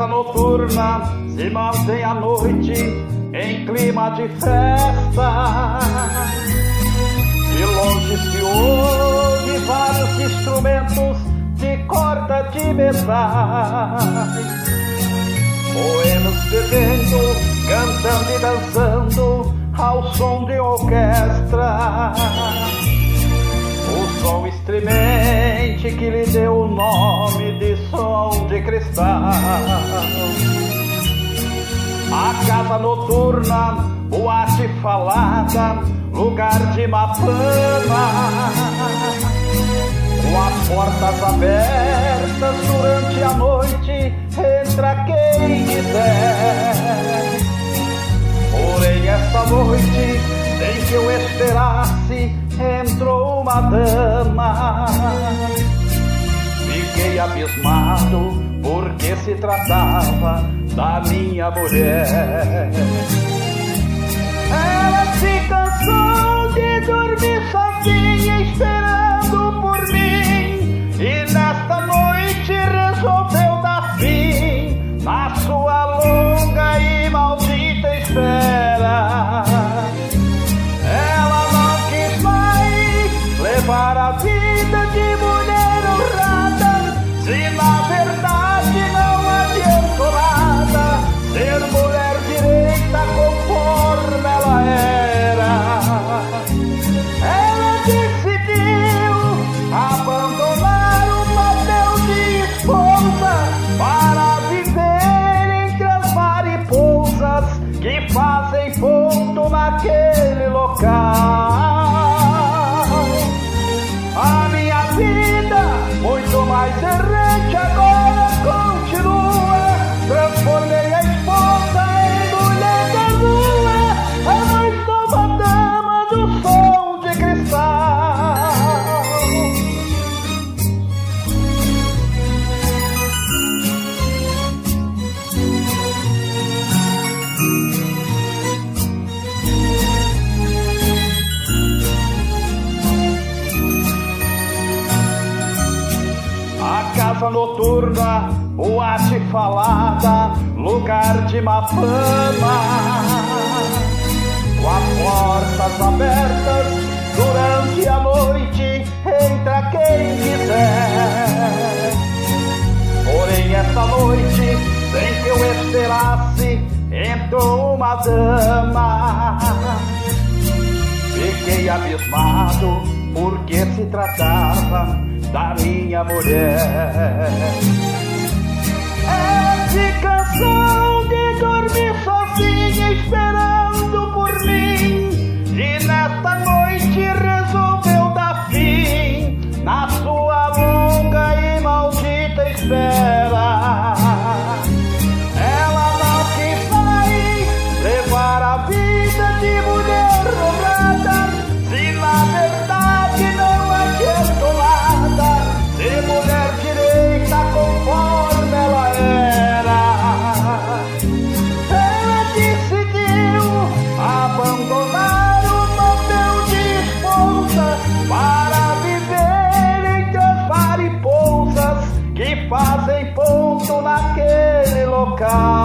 casa noturna se mantém à noite em clima de festa. De longe se ouve vários instrumentos de corda de metais, boêmios bebendo, cantando e dançando ao som de orquestra. O som estridente que lhe deu o nome de som de cristal. A casa noturna, boate falada, lugar de má fama, com as portas abertas durante a noite, entra quem quiser. Porém esta noite, sem que eu esperasse, entrou uma dama. Fiquei abismado, porque se tratava da minha mulher. Ela se cansou de dormir sozinha esperando por mim, e nesta noite resolveu dar fim na sua longa e maldita espera. Ela não quis mais levar a vida de mulher honrada, se na verdade não adiantou nada ser mulher direita conforme ela era. Ela decidiu abandonar o papel de esposa para viver entre as mariposas que fazem ponto naquele local. A minha vida, muito mais errante, agora continua. Transformei a esposa em mulher da lua, a mais nova dama do som de cristal. A casa noturna, boate falada, lugar de má fama, com as portas abertas durante a noite, entra quem quiser. Porém esta noite, sem que eu esperasse, entrou uma dama. Fiquei abismado, porque se tratava da minha mulher. Ela se cansou de dormir sozinha esperando por mim, e nesta noite resolveu dar fim na sua longa e maldita espera. Ela não quis mais levar a vida de mulher honrada, se na verdade não adiantou nada ser mulher direita conforme ela era. Ela decidiu abandonar o papel de esposa para viver entre as mariposas que fazem ponto naquele local.